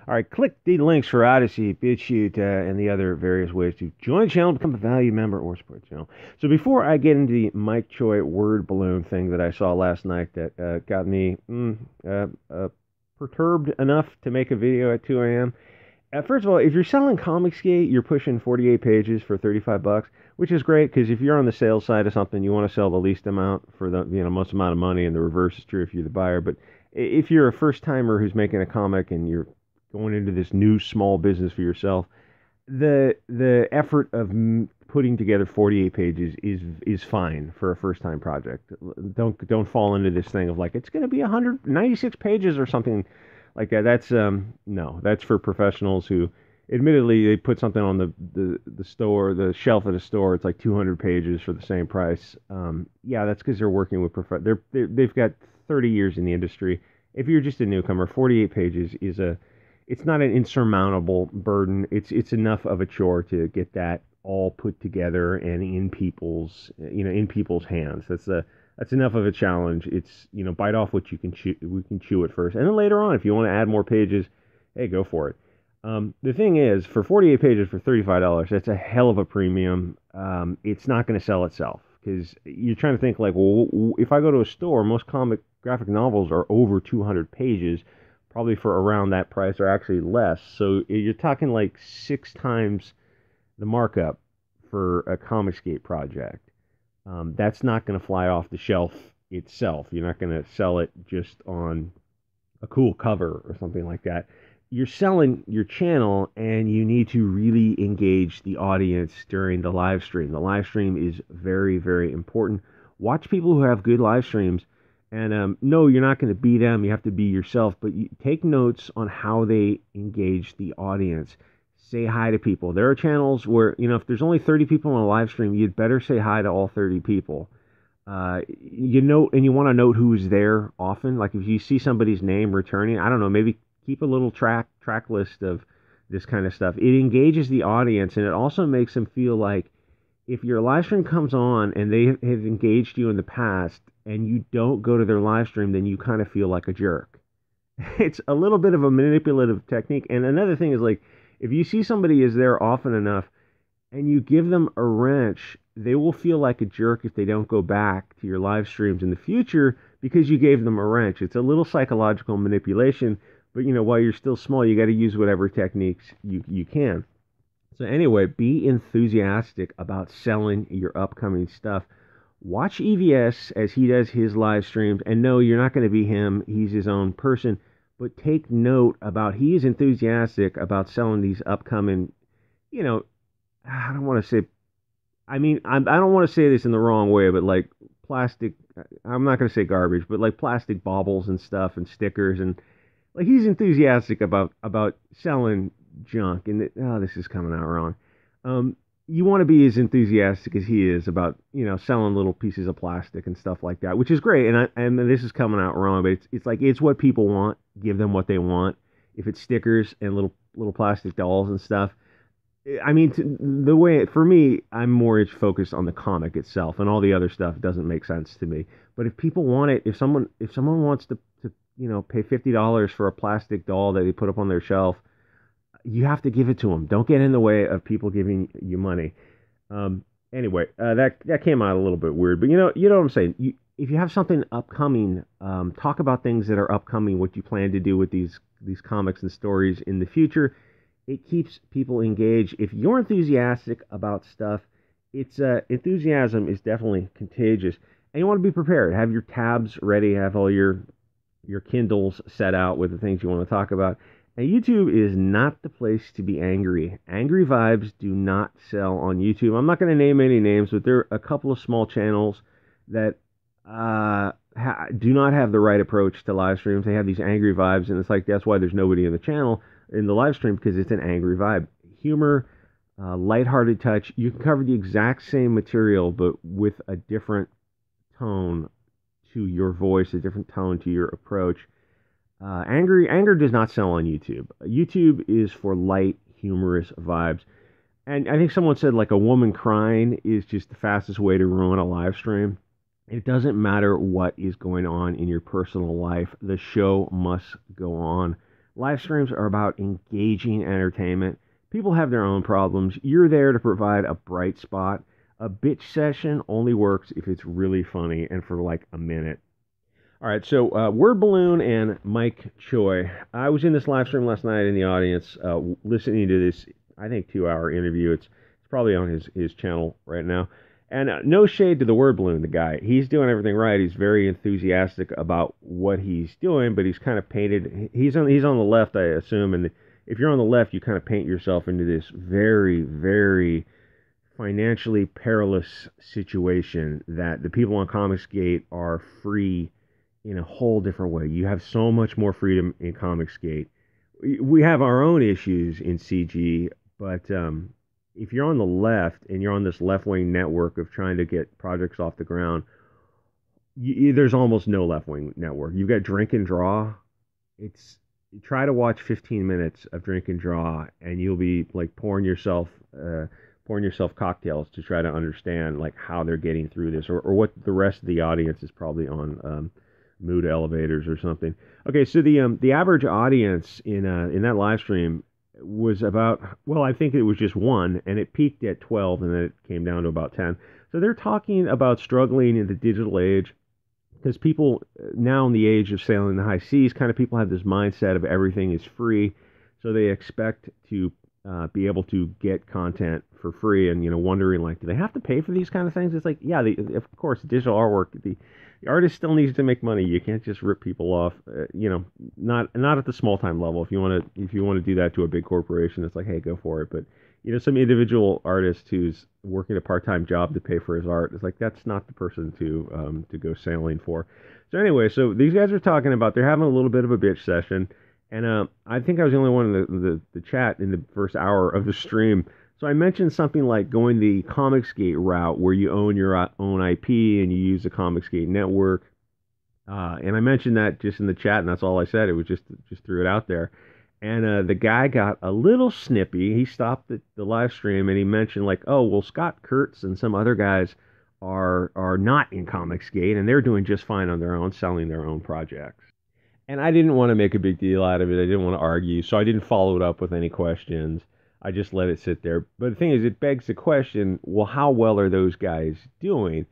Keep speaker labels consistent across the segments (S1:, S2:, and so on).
S1: All right, click the links for Odysee, Bit Chute, and the other various ways to join the channel, become a valued member, or support the channel. So before I get into the Mike Choi word balloon thing that I saw last night that got me perturbed enough to make a video at 2 a.m., first of all, if you're selling Comicsgate, you're pushing 48 pages for 35 bucks, which is great because if you're on the sales side of something, you want to sell the least amount for the most amount of money, and the reverse is true if you're the buyer. But if you're a first timer who's making a comic and you're going into this new small business for yourself, the effort of putting together 48 pages is fine for a first time project. Don't fall into this thing of like it's going to be 196 pages or something like that. That's no, that's for professionals who, admittedly, they put something on the store, the shelf at a store. It's like 200 pages for the same price. Yeah, that's because they're working with they've got 30 years in the industry. If you're just a newcomer, 48 pages is it's not an insurmountable burden. It's enough of a chore to get that all put together and in people's hands. That's enough of a challenge. It's, bite off what you can chew. We can chew it first, and then later on, if you want to add more pages, hey, go for it. The thing is, for 48 pages for $35, that's a hell of a premium. It's not going to sell itself because you're trying to think like, well, if I go to a store, most graphic novels are over 200 pages, probably for around that price or actually less. So you're talking like 6 times the markup for a Comicsgate project. That's not going to fly off the shelf itself. You're not going to sell it just on a cool cover or something like that. You're selling your channel, and you need to really engage the audience during the live stream. The live stream is very, very important. Watch people who have good live streams. And no, you're not going to be them. You have to be yourself. But you take notes on how they engage the audience. Say hi to people. There are channels where, if there's only 30 people on a live stream, you'd better say hi to all 30 people. And you want to note who's there often. Like if you see somebody's name returning, I don't know, maybe keep a little track list of this kind of stuff. It engages the audience, and it also makes them feel like if your live stream comes on and they have engaged you in the past and you don't go to their live stream, then you kind of feel like a jerk. It's a little bit of a manipulative technique. And another thing is like, if you see somebody is there often enough and you give them a wrench, they will feel like a jerk if they don't go back to your live streams in the future because you gave them a wrench. It's a little psychological manipulation, but while you're still small, you got to use whatever techniques you can. So anyway, be enthusiastic about selling your upcoming stuff. Watch EVS as he does his live streams, and no, you're not going to be him. He's his own person. But take note about he is enthusiastic about selling these upcoming, I don't want to say, I don't want to say this in the wrong way, but like plastic, I'm not going to say garbage, but like plastic baubles and stuff and stickers, and like he's enthusiastic about selling junk. And this is coming out wrong. You want to be as enthusiastic as he is about, selling little pieces of plastic and stuff like that, which is great. And this is coming out wrong, but it's like, it's what people want. Give them what they want. If it's stickers and little plastic dolls and stuff, the way, for me, I'm more focused on the comic itself, and all the other stuff doesn't make sense to me. But if people want it, if someone wants to pay $50 for a plastic doll that they put up on their shelf, you have to give it to them. Don't get in the way of people giving you money. Anyway, that came out a little bit weird, but you know what I'm saying. If you have something upcoming, talk about things that are upcoming, what you plan to do with these comics and stories in the future. It keeps people engaged. If you're enthusiastic about stuff, it's enthusiasm is definitely contagious, and you want to be prepared. Have your tabs ready. Have all your Kindles set out with the things you want to talk about. And YouTube is not the place to be angry. Angry vibes do not sell on YouTube. I'm not going to name any names, but there are a couple of small channels that do not have the right approach to live streams. They have these angry vibes, and it's like that's why there's nobody in the channel, in the live stream, because it's an angry vibe. Humor, lighthearted touch. You can cover the exact same material, but with a different tone to your voice, a different tone to your approach. Anger does not sell on YouTube. YouTube is for light, humorous vibes. And I think someone said like a woman crying is just the fastest way to ruin a live stream. It doesn't matter what is going on in your personal life. The show must go on. Live streams are about engaging entertainment. People have their own problems. You're there to provide a bright spot. A bitch session only works if it's really funny and for like a minute. All right, so Word Balloon and Mike Choi. I was in this live stream last night in the audience, listening to this, I think, 2-hour interview. It's probably on his channel right now. And no shade to the Word Balloon, the guy. He's doing everything right. He's very enthusiastic about what he's doing, but he's kind of painted. He's on the left, I assume. And if you're on the left, you kind of paint yourself into this very, very financially perilous situation that the people on Comicsgate are free in a whole different way. You have so much more freedom in Comicsgate. We have our own issues in CG, but if you're on the left and you're on this left-wing network of trying to get projects off the ground, there's almost no left-wing network. You've got Drink and Draw. Try to watch 15 minutes of Drink and Draw, and you'll be like pouring yourself cocktails to try to understand like how they're getting through this, or what the rest of the audience is probably on mood elevators or something. Okay, so the average audience in that live stream was about, well, I think it was just 1, and it peaked at 12, and then it came down to about 10. So they're talking about struggling in the digital age, because people now in the age of sailing the high seas, kind of people have this mindset of everything is free, so they expect to be able to get content for free, and wondering like, do they have to pay for these kind of things? It's like, yeah, of course, digital artwork, the artist still needs to make money. You can't just rip people off, not at the small time level. If you want to do that to a big corporation, it's like, hey, go for it. But some individual artist who's working a part-time job to pay for his art, it's like, that's not the person to go sailing for. So anyway, so these guys are talking about, they're having a little bit of a bitch session. And I think I was the only one in the chat in the first hour of the stream. So I mentioned something like going the Comicsgate route, where you own your own IP and you use the Comicsgate network. And I mentioned that just in the chat, and that's all I said. It was just threw it out there. And the guy got a little snippy. He stopped the live stream, and he mentioned like, oh, well, Scott Kurtz and some other guys are not in Comicsgate, and they're doing just fine on their own, selling their own projects. And I didn't want to make a big deal out of it. I didn't want to argue, so I didn't follow it up with any questions. I just let it sit there. But the thing is, it begs the question, well, how well are those guys doing?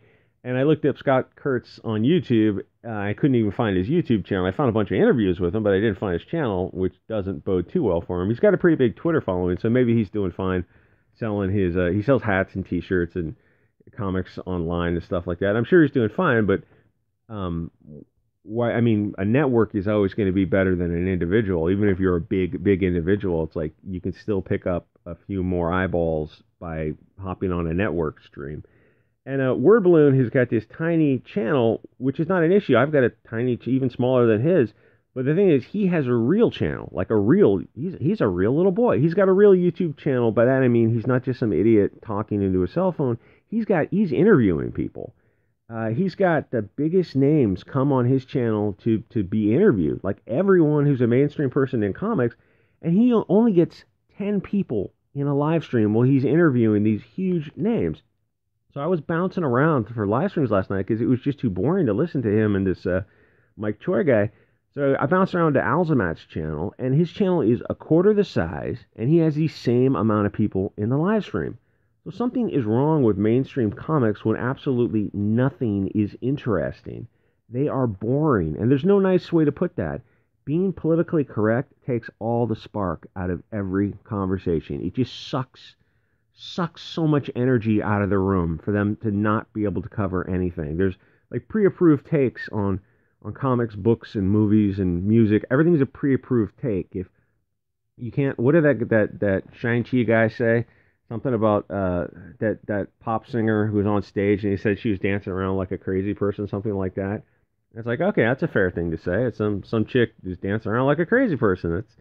S1: And I looked up Scott Kurtz on YouTube. I couldn't even find his YouTube channel. I found a bunch of interviews with him, but I didn't find his channel, which doesn't bode too well for him. He's got a pretty big Twitter following, so maybe he's doing fine selling his... he sells hats and T-shirts and comics online and stuff like that. I'm sure he's doing fine, but... why? I mean, a network is always going to be better than an individual. Even if you're a big individual, it's like you can still pick up a few more eyeballs by hopping on a network stream. And Word Balloon has got this tiny channel, which is not an issue. I've got a tiny, even smaller than his. But the thing is, he has a real channel, like a real. He's a real little boy. He's got a real YouTube channel. By that I mean he's not just some idiot talking into a cell phone. He's interviewing people. He's got the biggest names come on his channel to be interviewed, like everyone who's a mainstream person in comics, and he only gets 10 people in a live stream while he's interviewing these huge names. So I was bouncing around for live streams last night because it was just too boring to listen to him and this Mike Choi guy. So I bounced around to Alzamat's channel, and his channel is a quarter the size, and he has the same amount of people in the live stream. So something is wrong with mainstream comics when absolutely nothing is interesting. They are boring, and there's no nice way to put that. Being politically correct takes all the spark out of every conversation. It just sucks so much energy out of the room for them to not be able to cover anything. There's like pre-approved takes on comics, books, and movies and music. Everything's a pre-approved take. If you can't, what did that Shang-Chi guy say? Something about that pop singer who was on stage, and he said she was dancing around like a crazy person, something like that. And it's like, okay, that's a fair thing to say. It's some chick who's dancing around like a crazy person. It's,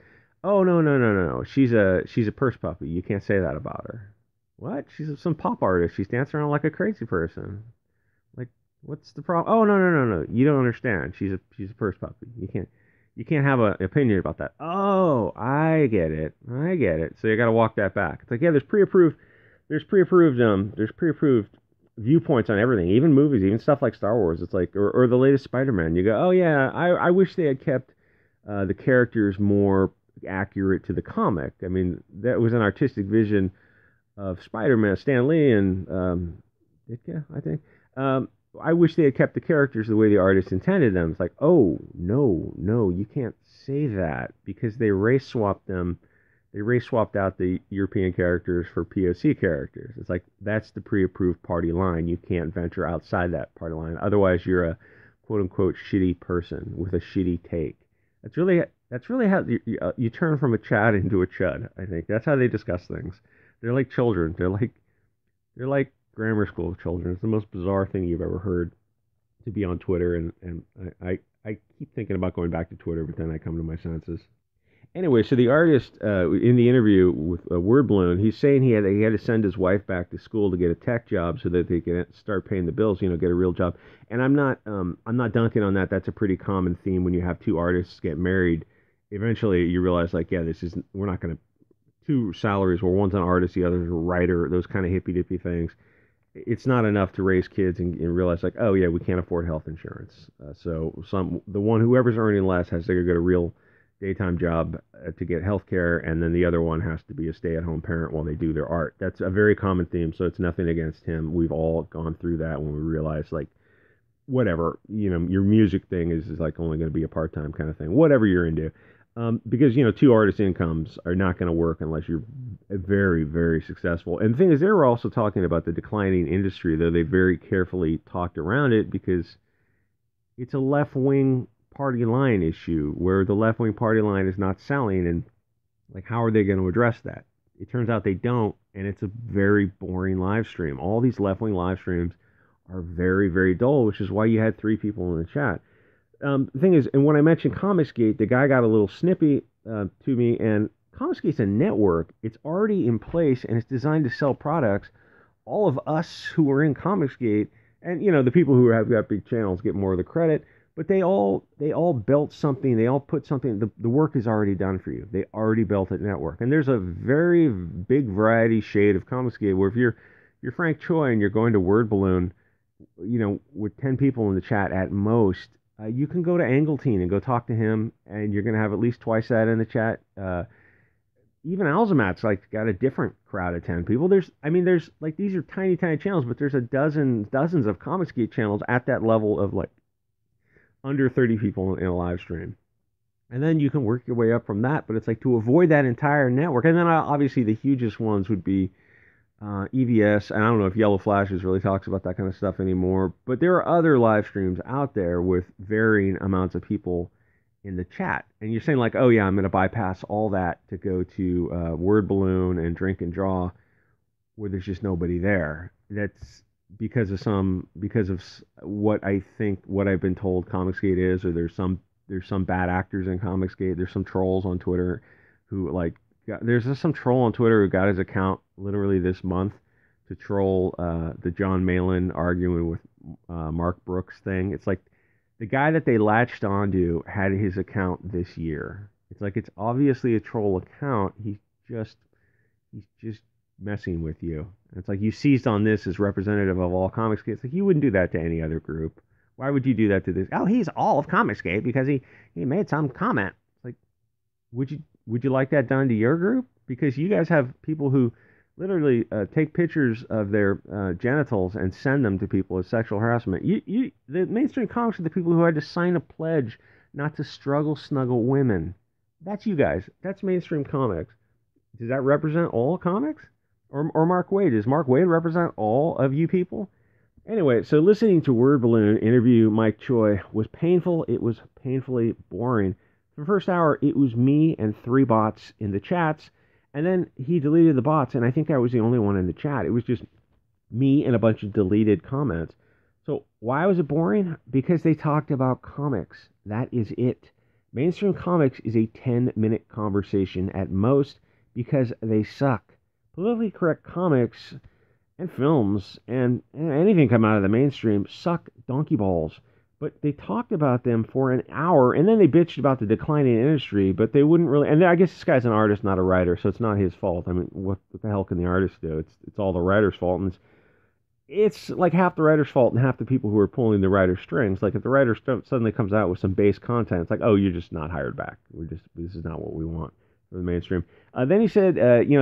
S1: oh no. She's a purse puppy. You can't say that about her. What? She's some pop artist. She's dancing around like a crazy person. Like, what's the problem? Oh no. You don't understand. She's a purse puppy. You can't have an opinion about that. Oh, I get it. So you got to walk that back. It's like, yeah, there's pre-approved viewpoints on everything, even movies, even stuff like Star Wars. It's like, or the latest Spider-Man. You go, oh yeah, I wish they had kept the characters more accurate to the comic. I mean, that was an artistic vision of Spider-Man, Stan Lee, and Ditka, I think. I wish they had kept the characters the way the artist intended them. It's like, oh, no, no, you can't say that because they race swapped them. They race swapped out the European characters for POC characters. It's like, that's the pre-approved party line. You can't venture outside that party line. Otherwise, you're a quote-unquote shitty person with a shitty take. That's really how you turn from a Chad into a Chud, I think. That's how they discuss things. They're like children. They're like grammar school children. It's the most bizarre thing you've ever heard to be on Twitter, and I keep thinking about going back to Twitter, but then I come to my senses. Anyway, so the artist in the interview with Word Balloon, he's saying he had to send his wife back to school to get a tech job so that they can start paying the bills, get a real job. And I'm not dunking on that. That's a pretty common theme when you have two artists get married. Eventually, you realize, like, yeah, we're not going to, two salaries where one's an artist, the other's a writer, those kind of hippy-dippy things. It's not enough to raise kids and realize, like, oh yeah, we can't afford health insurance. So whoever's earning less has to go get a real daytime job to get health care, and then the other one has to be a stay-at-home parent while they do their art. That's a very common theme, so it's nothing against him. We've all gone through that when we realize, like, whatever, your music thing is like only going to be a part-time kind of thing, whatever you're into. Because, two artist incomes are not going to work unless you're very, very successful. And the thing is, they were also talking about the declining industry, though they very carefully talked around it because it's a left-wing party line issue where the left-wing party line is not selling. And, like, how are they going to address that? It turns out they don't, and it's a very boring live stream. All these left-wing live streams are very, very dull, which is why you had 3 people in the chat. The thing is, and when I mentioned Comicsgate, the guy got a little snippy to me, and Comicsgate's a network. It's already in place, and it's designed to sell products. All of us who are in Comicsgate, and, the people who have got big channels get more of the credit, but they all built something. They all put something. The work is already done for you. They already built a network. And there's a very big variety shade of Comicsgate where if you're Frank Choi and you're going to Word Balloon, with 10 people in the chat at most, you can go to Angleteen and go talk to him, and you're going to have at least twice that in the chat. Even Alzamat's got a different crowd of 10 people. There's like, these are tiny channels, but there's dozens of Comicsgate channels at that level of, like, under 30 people in a live stream. And then you can work your way up from that, but it's like to avoid that entire network. And then obviously the hugest ones would be EVS, and I don't know if Yellow Flashes really talks about that kind of stuff anymore, but there are other live streams out there with varying amounts of people in the chat. And you're saying, like, oh yeah, I'm going to bypass all that to go to Word Balloon and Drink and Draw, where there's just nobody there. That's because of what I've been told Comicsgate is, or there's some bad actors in Comicsgate. There's some trolls on Twitter who, like, there's just some troll on Twitter who got his account literally this month to troll the John Malin arguing with Mark Brooks thing. It's like the guy that they latched onto had his account this year. It's like, it's obviously a troll account. He's just messing with you. And it's like, you seized on this as representative of all Comicsgate. It's like, you wouldn't do that to any other group. Why would you do that to this? Oh, he's all of Comicsgate because he made some comment. It's like, would you like that done to your group? Because you guys have people who literally take pictures of their genitals and send them to people as sexual harassment. The mainstream comics are the people who had to sign a pledge not to snuggle women. That's you guys. That's mainstream comics. Does that represent all comics? Or Mark Waid? Does Mark Waid represent all of you people? Anyway, so listening to Word Balloon interview Mike Choi was painful. It was painfully boring. For the first hour, it was me and 3 bots in the chats, and then he deleted the bots, and I think I was the only one in the chat. It was just me and a bunch of deleted comments. So why was it boring? Because they talked about comics. That is it. Mainstream comics is a 10-minute conversation at most because they suck. Politically correct comics and films and anything come out of the mainstream suck donkey balls. But they talked about them for an hour, and then they bitched about the declining industry, but they wouldn't really... And I guess this guy's an artist, not a writer, so it's not his fault. I mean, what the hell can the artist do? It's all the writer's fault. And it's like half the writer's fault and half the people who are pulling the writer's strings. Like if the writer suddenly comes out with some base content, it's like, oh, you're just not hired back. This is not what we want for the mainstream. Then he said,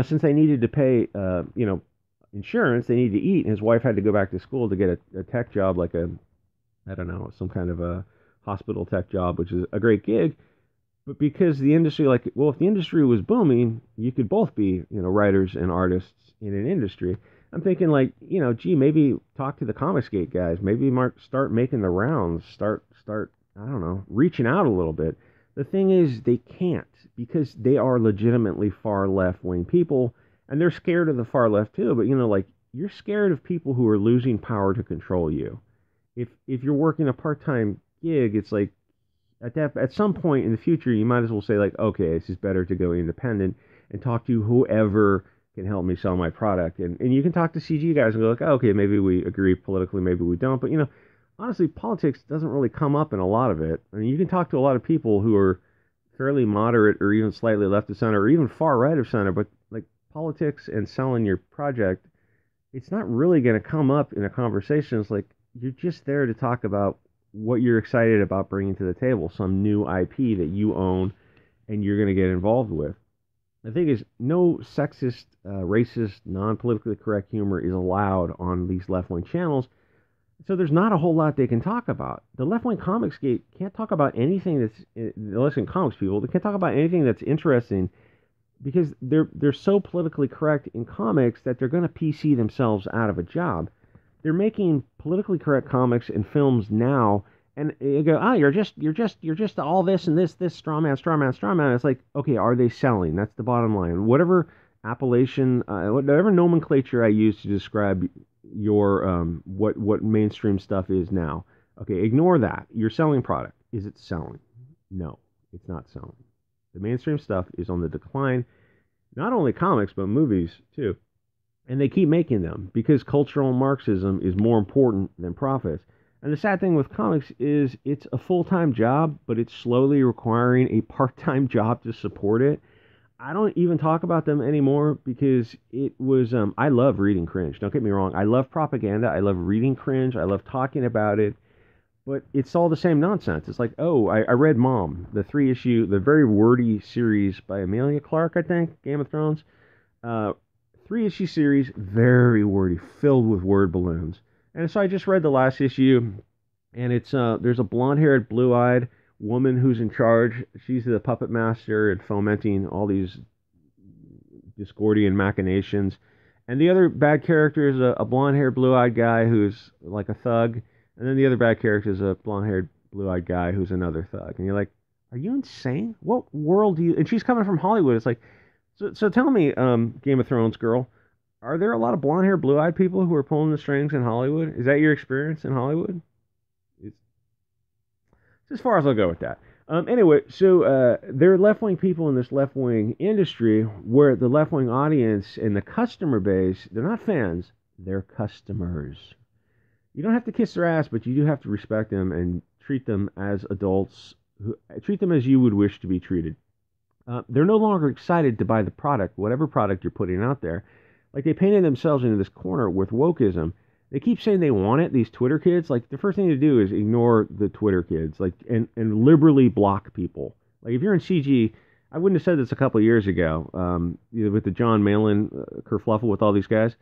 S1: since they needed to pay, insurance, they needed to eat, and his wife had to go back to school to get a tech job, like I don't know, some kind of a hospital tech job, which is a great gig. But because the industry, like, well, if the industry was booming, you could both be, writers and artists in an industry. I'm thinking, like, gee, maybe talk to the Comicsgate guys. Maybe start making the rounds. Start, I don't know, reaching out a little bit. The thing is, they can't because they are legitimately far left wing people, and they're scared of the far left too. But like, you're scared of people who are losing power to control you. If you're working a part-time gig, it's like at some point in the future, you might as well say, like, okay, this is better to go independent and talk to whoever can help me sell my product. And you can talk to CG guys and go like, oh, okay, maybe we agree politically, maybe we don't. But, honestly, politics doesn't really come up in a lot of it. I mean, you can talk to a lot of people who are fairly moderate or even slightly left of center or even far right of center, but like politics and selling your project, it's not really going to come up in a conversation. It's like, you're just there to talk about what you're excited about bringing to the table, some new IP that you own and you're going to get involved with. The thing is, no sexist, racist, non-politically correct humor is allowed on these left-wing channels, so there's not a whole lot they can talk about. The left-wing Comicsgate can't talk about anything that's, the left-wing comics people, they can't talk about anything that's interesting because they're so politically correct in comics that they're going to PC themselves out of a job. They're making politically correct comics and films now, and you go, oh, you're just all this and this straw man. It's like, okay, are they selling? That's the bottom line. Whatever appellation, whatever nomenclature I use to describe your what mainstream stuff is now. Okay, ignore that. You're selling product. Is it selling? No, it's not selling. The mainstream stuff is on the decline. Not only comics, but movies too. And they keep making them because cultural Marxism is more important than profits. And the sad thing with comics is it's a full-time job, but it's slowly requiring a part-time job to support it. I don't even talk about them anymore because it was, I love reading cringe. Don't get me wrong. I love propaganda. I love reading cringe. I love talking about it. But it's all the same nonsense. It's like, oh, I read Mom, the 3-issue, the very wordy series by Amelia Clark, I think, Game of Thrones. 3-issue series, very wordy, filled with word balloons. And so I just read the last issue, and it's there's a blonde-haired, blue-eyed woman who's in charge. She's the puppet master and fomenting all these Discordian machinations. And the other bad character is a blonde-haired, blue-eyed guy who's like a thug. And then the other bad character is a blonde-haired, blue-eyed guy who's another thug. And you're like, are you insane? What world do you... And she's coming from Hollywood. It's like, so tell me, Game of Thrones girl, are there a lot of blonde-haired, blue-eyed people who are pulling the strings in Hollywood? Is that your experience in Hollywood? It's as far as I'll go with that. Anyway, so there are left-wing people in this left-wing industry where the left-wing audience and the customer base, they're not fans, they're customers. You don't have to kiss their ass, but you do have to respect them and treat them as adults, treat them as you would wish to be treated. They're no longer excited to buy the product, whatever product you're putting out there. Like, they painted themselves into this corner with wokeism. They keep saying they want it, these Twitter kids. Like, the first thing to do is ignore the Twitter kids, like, and liberally block people. Like, if you're in CG, I wouldn't have said this a couple of years ago, with the John Malin kerfluffle with all these guys.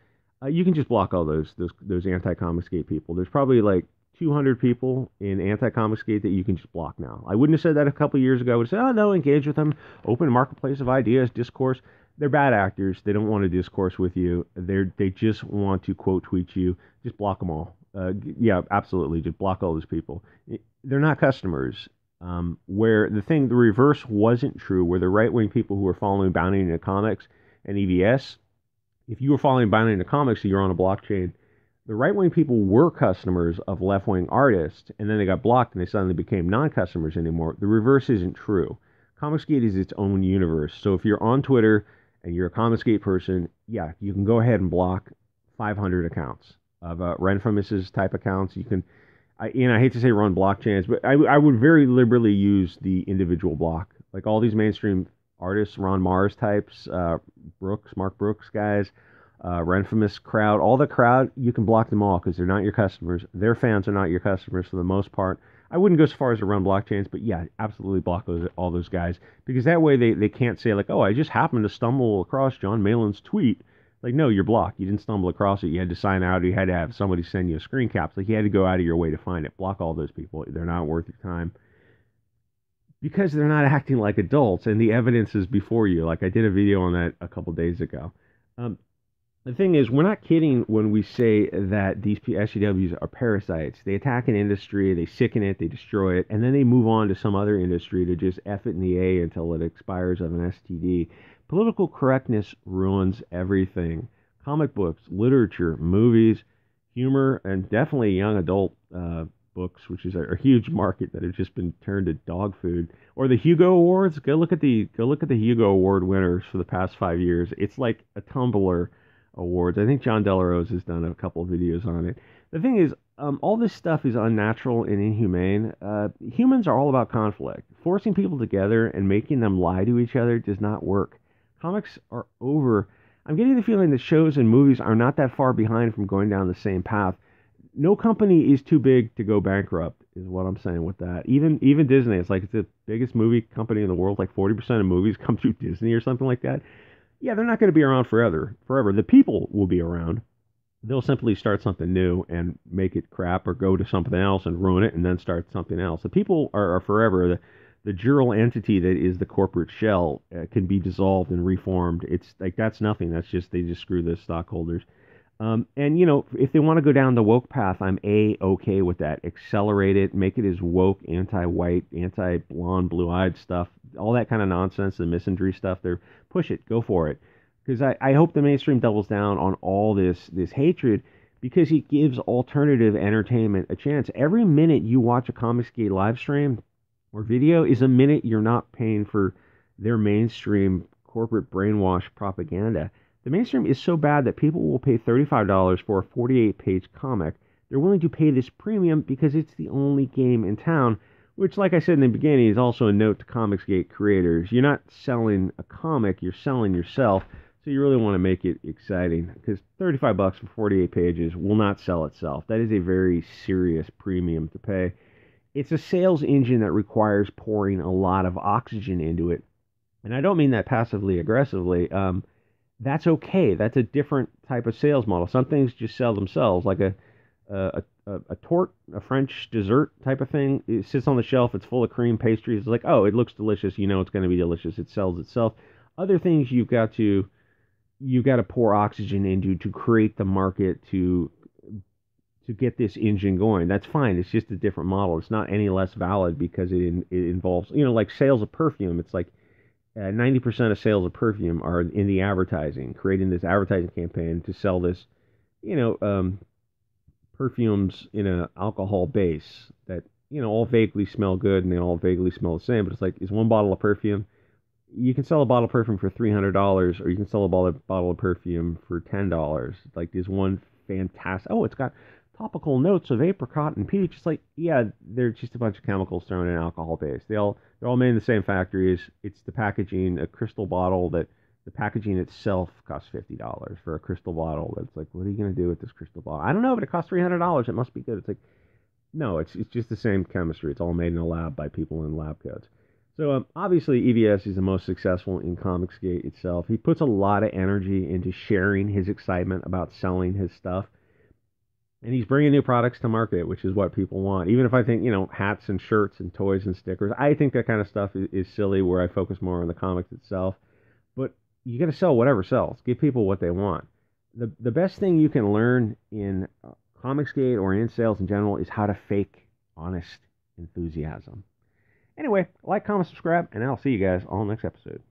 S1: You can just block all those Anti-Comicsgate people. There's probably like 200 people in Anti-Comicsgate that you can just block now. I wouldn't have said that a couple of years ago. I would have said, oh, no, engage with them. Open marketplace of ideas, discourse. They're bad actors. They don't want to discourse with you. They just want to quote tweet you. Just block them all. Yeah, absolutely. Just block all those people. They're not customers. Where the reverse wasn't true, where the right-wing people who were following Bounding into Comics and EVS, if you were following Bounding into Comics, so you're on a blockchain, the right-wing people were customers of left-wing artists, and then they got blocked and they suddenly became non-customers anymore. The reverse isn't true. Comicsgate is its own universe. So if you're on Twitter and you're a Comicsgate person, yeah, you can go ahead and block 500 accounts of Renfamous type accounts. You can, I hate to say run blockchains, but I would very liberally use the individual block. Like all these mainstream artists, Ron Mars types, Mark Brooks guys, Renfamous crowd, all the crowd, you can block them all because they're not your customers. Their fans are not your customers for the most part. I wouldn't go so far as to run blockchains, but yeah, absolutely block all those guys because that way they can't say like, oh, I just happened to stumble across John Malin's tweet. Like, no, you're blocked. You didn't stumble across it. You had to sign out. Or you had to have somebody send you a screen caps. Like, you had to go out of your way to find it. Block all those people. They're not worth your time because they're not acting like adults, and the evidence is before you. Like, I did a video on that a couple days ago. The thing is, we're not kidding when we say that these SJWs are parasites. They attack an industry, they sicken it, they destroy it, and then they move on to some other industry to just F it in the A until it expires of an STD. Political correctness ruins everything. Comic books, literature, movies, humor, and definitely young adult books, which is a huge market that have just been turned to dog food. Or the Hugo Awards. Go look at the Hugo Award winners for the past 5 years. It's like a Tumblr awards. I think John Delarose has done a couple of videos on it. The thing is, all this stuff is unnatural and inhumane. Humans are all about conflict. Forcing people together and making them lie to each other does not work. Comics are over. I'm getting the feeling that shows and movies are not that far behind from going down the same path. No company is too big to go bankrupt, is what I'm saying with that. Even Disney, it's like it's the biggest movie company in the world. Like 40% of movies come through Disney or something like that. Yeah, they're not going to be around forever. The people will be around. They'll simply start something new and make it crap or go to something else and ruin it and then start something else. The people are forever. The jural entity that is the corporate shell can be dissolved and reformed. It's like that's nothing. That's just they just screw the stockholders. And, you know, if they want to go down the woke path, I'm okay with that. Accelerate it, make it as woke, anti-white, anti-blonde, blue-eyed stuff, all that kind of nonsense, the misandry stuff. Push it, go for it. Because I hope the mainstream doubles down on all this hatred because it gives alternative entertainment a chance. Every minute you watch a Comicsgate live stream or video is a minute you're not paying for their mainstream corporate brainwash propaganda. The mainstream is so bad that people will pay $35 for a 48-page comic. They're willing to pay this premium because it's the only game in town, which, like I said in the beginning, is also a note to Comicsgate creators. You're not selling a comic, you're selling yourself, so you really want to make it exciting, because $35 for 48 pages will not sell itself. That is a very serious premium to pay. It's a sales engine that requires pouring a lot of oxygen into it, and I don't mean that passively aggressively. That's okay. That's a different type of sales model. Some things just sell themselves, like a tort, a French dessert type of thing. It sits on the shelf. It's full of cream pastries. It's like, oh, it looks delicious. You know it's going to be delicious. It sells itself. Other things you've got to pour oxygen into to create the market to get this engine going. That's fine. It's just a different model. It's not any less valid because it involves, you know, like sales of perfume. It's like 90% of sales of perfume are in the advertising, creating this advertising campaign to sell this, you know, perfumes in an alcohol base that, you know, all vaguely smell good and they all vaguely smell the same. But it's like, is one bottle of perfume? You can sell a bottle of perfume for $300, or you can sell a bottle of perfume for $10. Like, there's one fantastic. Oh, it's got topical notes of apricot and peach. It's like, yeah, they're just a bunch of chemicals thrown in alcohol base. They're all made in the same factories. It's the packaging, a crystal bottle that the packaging itself costs $50 for a crystal bottle. That's like, what are you going to do with this crystal bottle? I don't know, but it costs $300. It must be good. It's like, no, it's just the same chemistry. It's all made in a lab by people in lab coats. So obviously EVS is the most successful in Comicsgate itself. He puts a lot of energy into sharing his excitement about selling his stuff. And he's bringing new products to market, which is what people want. Even if I think, you know, hats and shirts and toys and stickers, I think that kind of stuff is silly, where I focus more on the comics itself. But you got to sell whatever sells. Give people what they want. The best thing you can learn in Comicsgate or in sales in general is how to fake honest enthusiasm. Anyway, like, comment, subscribe, and I'll see you guys on the next episode.